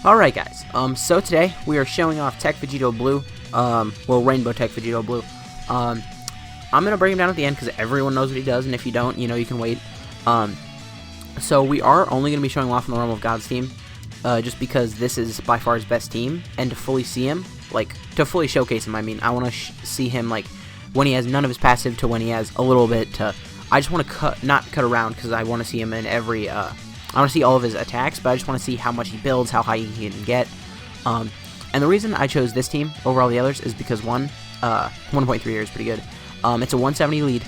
Alright guys, so today we are showing off Tech Vegito Blue, well, Rainbow Tech Vegito Blue. I'm going to break him down at the end because everyone knows what he does, and if you don't, you know, you can wait. So we are only going to be showing off on the Realm of Gods team, just because this is by far his best team, and to fully see him, like, to fully showcase him, I mean, I want to see him, like, when he has none of his passive to when he has a little bit to, I just want to not cut around, because I want to see him in every, I want to see all of his attacks, but I just want to see how much he builds, how high he can get. And the reason I chose this team over all the others is because, one, 1.3 here is pretty good. It's a 170 lead.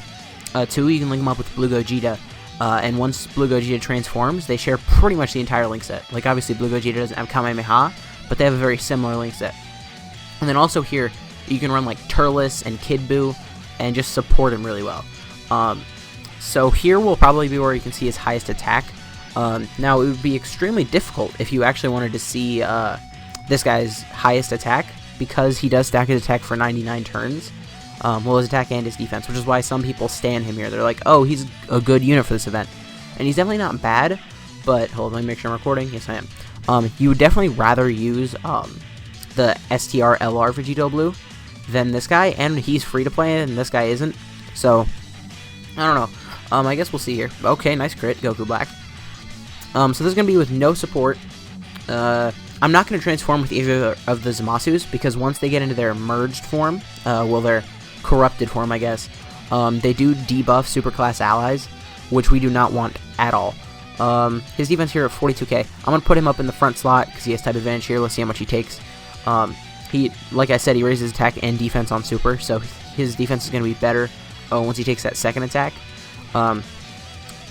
Two, you can link him up with Blue Gogeta. And once Blue Gogeta transforms, they share pretty much the entire link set. Like, obviously, Blue Gogeta doesn't have Kamehameha, but they have a very similar link set. And then also here, you can run, like, Turles and Kid Buu and just support him really well. So here will probably be where you can see his highest attack. Now, it would be extremely difficult if you actually wanted to see this guy's highest attack, because he does stack his attack for 99 turns. Well, his attack and his defense, which is why some people stan him here. They're like, oh, he's a good unit for this event. And he's definitely not bad, but hold on, let me make sure I'm recording. Yes, I am. You would definitely rather use the STR LR Vegito Blue than this guy, and he's free to play, and this guy isn't. So, I don't know. I guess we'll see here. Okay, nice crit, Goku Black. So this is going to be with no support. I'm not going to transform with either of the Zamasus, because once they get into their merged form, well, their corrupted form, I guess, they do debuff superclass allies, which we do not want at all. His defense here at 42k. I'm going to put him up in the front slot, because he has type advantage here. Let's see how much he takes. Like I said, he raises attack and defense on super, so his defense is going to be better once he takes that second attack.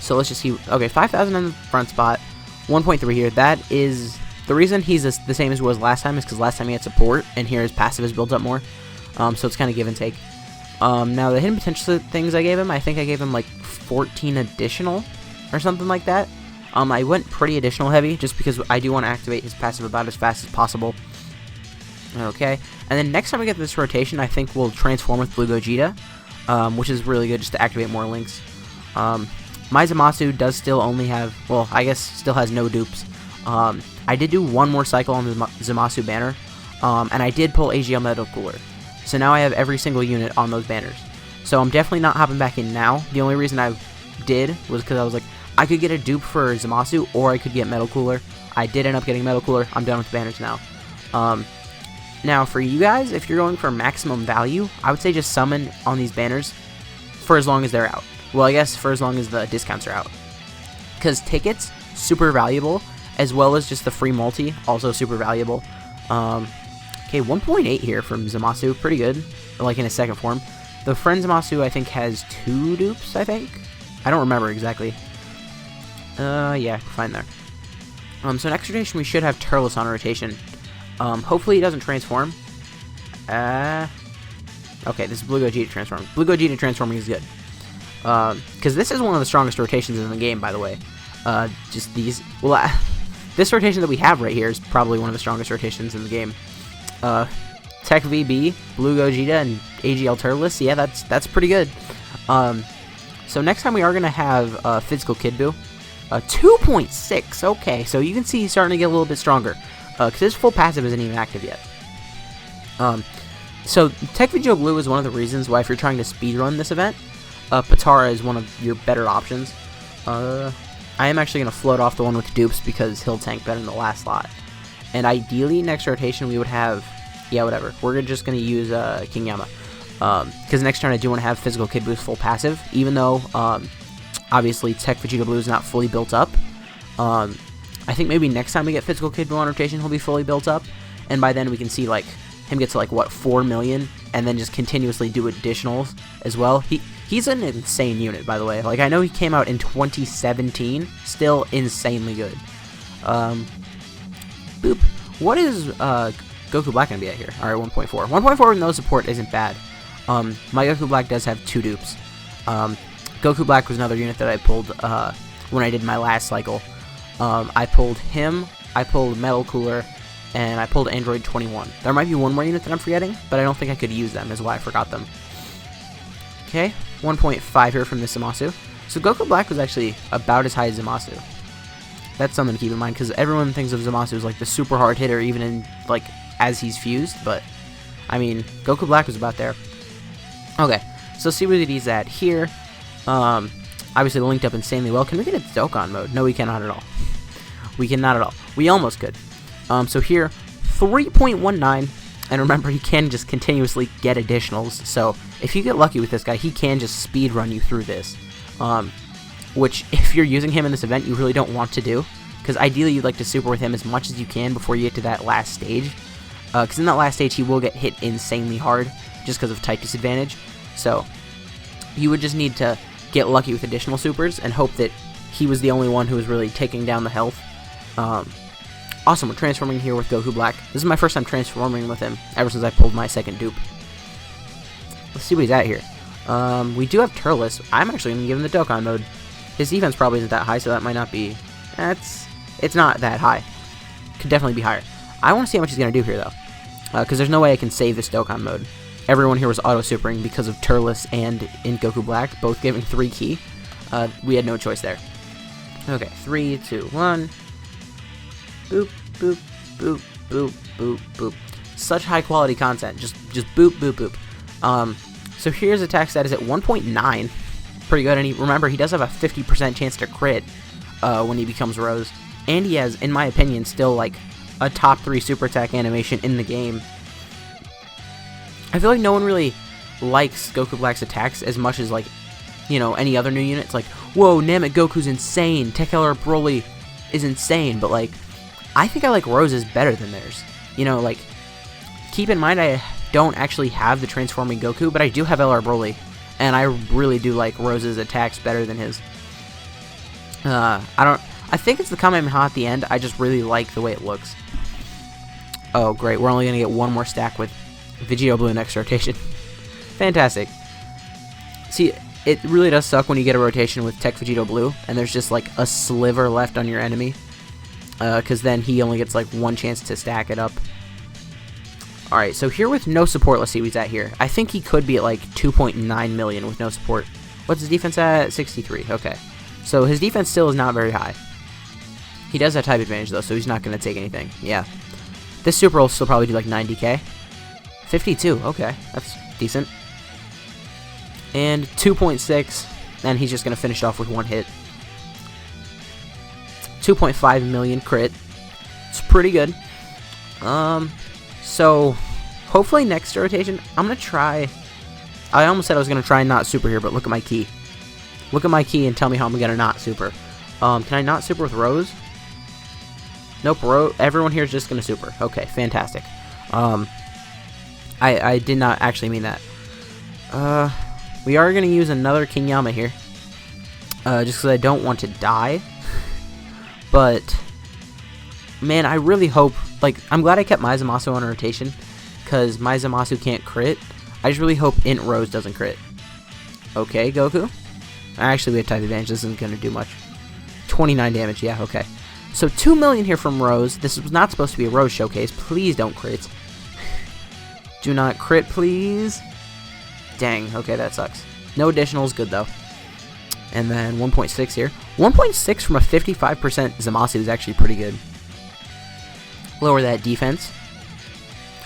So let's just see. Okay, 5,000 in the front spot, 1.3 here. That is the reason he's the same as he was last time, is because last time he had support, and here his passive is built up more. So it's kind of give and take. Now the hidden potential things I gave him, I think I gave him like 14 additional or something like that. I went pretty additional heavy just because I do want to activate his passive about as fast as possible. Okay, and then next time we get this rotation, I think we'll transform with Blue Gogeta, which is really good just to activate more links. My Zamasu does still only have, well, I guess still has no dupes. I did do one more cycle on the Zamasu banner, and I did pull AGL Metal Cooler. So now I have every single unit on those banners. So I'm definitely not hopping back in now. The only reason I did was because I was like, I could get a dupe for Zamasu, or I could get Metal Cooler. I did end up getting Metal Cooler. I'm done with the banners now. Now for you guys, if you're going for maximum value, I would say just summon on these banners for as long as they're out. Well, I guess for as long as the discounts are out. Because tickets, super valuable, as well as just the free multi, also super valuable. Okay, 1.8 here from Zamasu, pretty good, like in his second form. The friend Zamasu, I think, has 2 dupes, I think? I don't remember exactly. Yeah, fine there. So next rotation, we should have Turles on rotation. Hopefully he doesn't transform. Okay, this is Blue Gogeta transform. Blue Gogeta transforming is good. Because this is one of the strongest rotations in the game, by the way. Just these, well, this rotation that we have right here is probably one of the strongest rotations in the game. Tech VB, Blue Gogeta, and AGL Turles, yeah, that's pretty good. So next time we are going to have Physical Kid Buu. 2.6, okay, so you can see he's starting to get a little bit stronger. Because his full passive isn't even active yet. So Tech Vegito Blue is one of the reasons why, if you're trying to speedrun this event, Patara is one of your better options. I am actually going to float off the one with dupes because he'll tank better in the last slot. And ideally, next rotation, we would have, yeah, whatever. We're just going to use King Yama. Because next turn I do want to have Physical Kid Boo's full passive, even though, obviously, Tech Vegito Blue is not fully built up. I think maybe next time we get Physical Kid Buu on rotation, he'll be fully built up. And by then, we can see, like, him get to, like, what, 4 million? And then just continuously do additionals as well. He's an insane unit, by the way. Like, I know he came out in 2017. Still insanely good. Boop. What is Goku Black going to be at here? Alright, 1.4. 1.4 with no support isn't bad. My Goku Black does have 2 dupes. Goku Black was another unit that I pulled when I did my last cycle. I pulled him, I pulled Metal Cooler, and I pulled Android 21. There might be one more unit that I'm forgetting, but I don't think I could use them, is why I forgot them. Okay, 1.5 here from this Zamasu. So Goku Black was actually about as high as Zamasu. That's something to keep in mind, because everyone thinks of Zamasu as like the super hard hitter, even in like as he's fused. But I mean, Goku Black was about there. Okay, so see where he's at here. Obviously linked up insanely well. Can we get a Dokkan mode? No, we cannot at all. We cannot at all. We almost could. So here, 3.19, and remember, he can just continuously get additionals. So if you get lucky with this guy, he can just speed run you through this. Which, if you're using him in this event, you really don't want to do, because ideally you'd like to super with him as much as you can before you get to that last stage. Because in that last stage, he will get hit insanely hard just because of type disadvantage. So you would just need to get lucky with additional supers and hope that he was the only one who was really taking down the health. Awesome, we're transforming here with Goku Black. This is my first time transforming with him ever since I pulled my second dupe. Let's see what he's at here. We do have Turles. I'm actually going to give him the Dokkan mode. His defense probably isn't that high, so that might not be... It's not that high. Could definitely be higher. I want to see how much he's going to do here, though. Because there's no way I can save this Dokkan mode. Everyone here was auto-supering because of Turles and in Goku Black, both giving 3 ki. We had no choice there. Okay, 3, 2, 1. Boop, boop, boop, boop, boop, boop. Such high-quality content. Just boop, boop, boop. So here's attack status at 1.9. Pretty good, and remember, he does have a 50% chance to crit when he becomes Rose. And he has, in my opinion, still, like, a top 3 super attack animation in the game. I feel like no one really likes Goku Black's attacks as much as, like, you know, any other new unit. It's like, whoa, Namek Goku's insane, Tech LR Broly is insane, but, like, I think I like Rose's better than theirs. You know, like, keep in mind I don't actually have the transforming Goku, but I do have LR Broly, and I really do like Rose's attacks better than his. I think it's the Kamehameha at the end. I just really like the way it looks. Oh, great. We're only going to get one more stack with Vegito Blue next rotation. Fantastic. See, it really does suck when you get a rotation with Tech Vegito Blue, and there's just, like, a sliver left on your enemy. Because then he only gets, like, one chance to stack it up. Alright, so here with no support, let's see what he's at here. I think he could be at, like, 2.9 million with no support. What's his defense at? 63. Okay. So his defense still is not very high. He does have type advantage, though, so he's not going to take anything. Yeah. This super will still probably do, like, 90k. 52. Okay. That's decent. And 2.6. And he's just going to finish off with one hit. 2.5 million crit. It's pretty good. So hopefully next rotation, I'm going to try... I almost said I was going to try not super here, but look at my key. Look at my key and tell me how I'm going to not super. Can I not super with Rose? Nope, everyone here is just going to super. Okay, fantastic. I did not actually mean that. We are going to use another King Yama here. Just because I don't want to die. But, man, I really hope... Like, I'm glad I kept my Zamasu on rotation. Because my Zamasu can't crit. I just really hope Int Rose doesn't crit. Okay, Goku. Actually, we have type advantage. This isn't going to do much. 29 damage. Yeah, okay. So 2 million here from Rose. This was not supposed to be a Rose showcase. Please don't crit. Do not crit, please. Dang. Okay, that sucks. No additionals. Good, though. And then 1.6 here. 1.6 from a 55% Zamasu is actually pretty good. Lower that defense.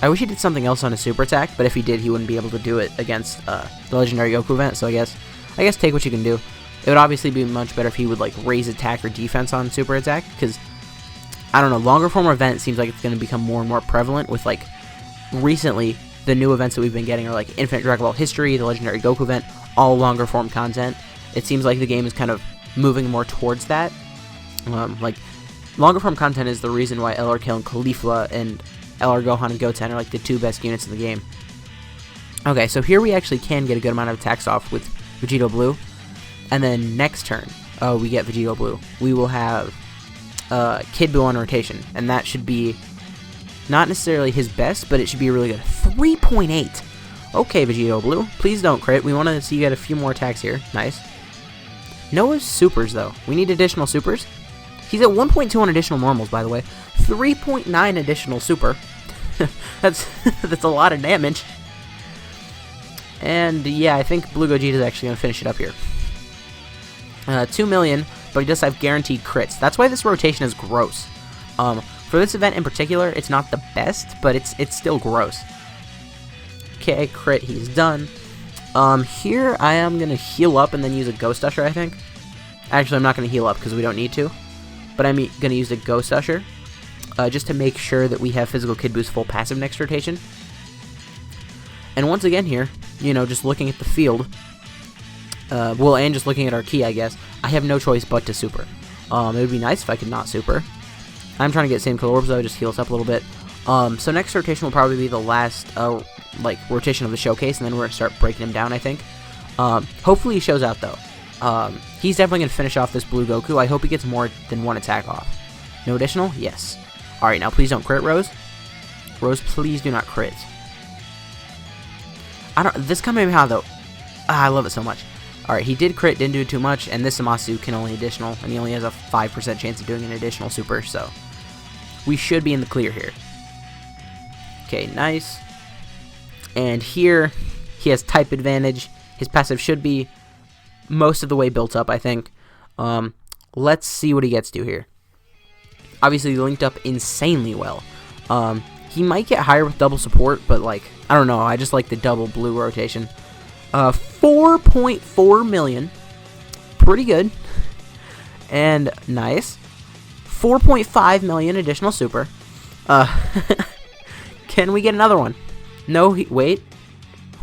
I wish he did something else on his super attack, but if he did, he wouldn't be able to do it against the Legendary Goku event, so I guess take what you can do. It would obviously be much better if he would, like, raise attack or defense on super attack, because, I don't know, longer form event seems like it's going to become more and more prevalent with, like, recently, the new events that we've been getting are, like, Infinite Dragon Ball History, the Legendary Goku event, all longer form content. It seems like the game is kind of moving more towards that. Like, longer form content is the reason why LR Kill and Caulifla and LR Gohan and Goten are, like, the 2 best units in the game. Okay, so here we actually can get a good amount of attacks off with Vegito Blue. And then next turn, we get Vegito Blue. We will have Kid Buu on rotation. And that should be not necessarily his best, but it should be really good. 3.8. Okay, Vegito Blue. Please don't crit. We want to see you get a few more attacks here. Nice. No supers, though. We need additional supers. He's at 1.2 on additional normals, by the way. 3.9 additional super. that's a lot of damage. And yeah, I think Blue Gogeta is actually going to finish it up here. 2 million, but he does have guaranteed crits. That's why this rotation is gross. For this event in particular, it's not the best, but it's still gross. Okay, crit, he's done. Here I am going to heal up and then use a Ghost Usher, I think. Actually, I'm not going to heal up because we don't need to. But I'm going to use a Ghost Usher just to make sure that we have Physical Kid Boost full passive next rotation. And once again here, you know, just looking at the field, well, and just looking at our key, I guess, I have no choice but to super. It would be nice if I could not super. I'm trying to get same color orbs, though, just heal us up a little bit. So next rotation will probably be the last, like, rotation of the showcase, and then we're going to start breaking him down, I think. Hopefully he shows out, though. He's definitely going to finish off this blue Goku. I hope he gets more than one attack off. No additional? Yes. Alright, now please don't crit, Rose. Rose, please do not crit. This Kamehameha, though, I love it so much. Alright, he did crit, didn't do too much, and this Zamasu can only additional, and he only has a 5% chance of doing an additional super, so we should be in the clear here. Okay, nice. And here, he has type advantage. His passive should be most of the way built up, I think. Let's see what he gets to here. Obviously, he linked up insanely well. He might get higher with double support, but, like, I don't know. I just like the double blue rotation. 4.4 million. Pretty good. And nice. 4.5 million additional super. Can we get another one? No, wait.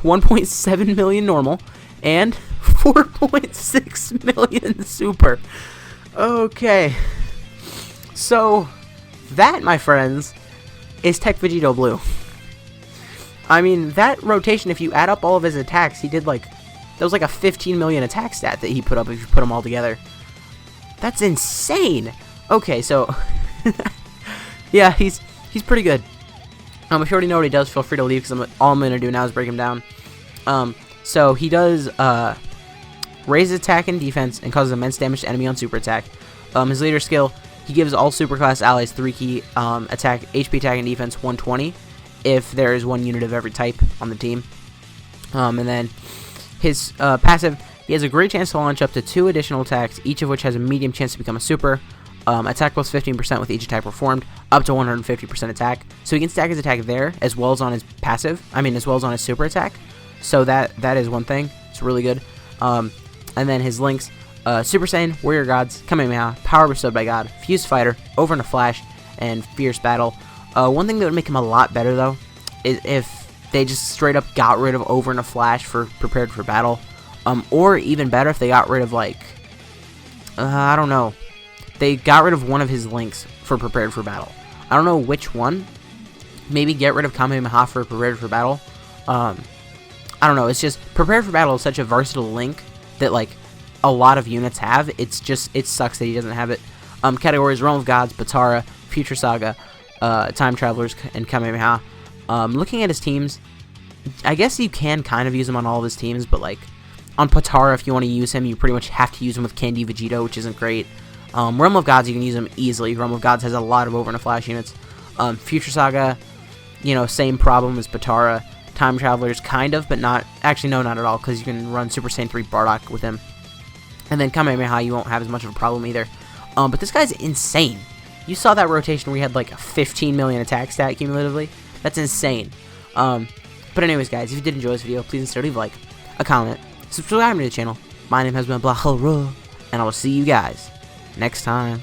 1.7 million normal. And 4.6 million super. Okay. So, that, my friends, is Tech Vegito Blue. I mean, that rotation, if you add up all of his attacks, he did like, that was like a 15 million attack stat that he put up if you put them all together. That's insane. Okay, so, yeah, he's pretty good. If you already know what he does, feel free to leave, because all I'm going to do now is break him down. So he does raise attack and defense and causes immense damage to enemy on super attack. His leader skill, he gives all superclass allies 3 key attack, HP attack, and defense 120 if there is one unit of every type on the team. And then his passive, he has a great chance to launch up to 2 additional attacks, each of which has a medium chance to become a super. Attack plus 15% with each attack performed, up to 150% attack. So he can stack his attack there, as well as on his passive, as well as on his super attack. So that is one thing. It's really good. And then his links, Super Saiyan, Warrior Gods, Kamehameha, Power Bestowed by God, Fused Fighter, Over in a Flash, and Fierce Battle. One thing that would make him a lot better, though, is if they just straight up got rid of Over in a Flash for Prepared for Battle. Or even better, if they got rid of, like, I don't know. They got rid of one of his links for Prepared for Battle. I don't know which one. Maybe get rid of Kamehameha for Prepared for Battle. I don't know. It's just Prepared for Battle is such a versatile link that, like, a lot of units have. It's just, it sucks that he doesn't have it. Categories: Realm of Gods, Batara, Future Saga, Time Travelers, and Kamehameha. Looking at his teams, I guess you can kind of use him on all of his teams, but, like, on Patara, if you want to use him, you pretty much have to use him with Candy Vegito, which isn't great. Realm of Gods, you can use him easily. Realm of Gods has a lot of Over in a Flash units. Future Saga, you know, same problem as Patara. Time Travelers, kind of, but not. Actually, no, not at all, because you can run Super Saiyan 3 Bardock with him. And then Kamehameha, you won't have as much of a problem either. But this guy's insane. You saw that rotation where he had like a 15 million attack stat cumulatively. That's insane. But anyways, guys, if you did enjoy this video, please consider leave a like, a comment, subscribe to the channel. My name has been Blah, and I will see you guys next time.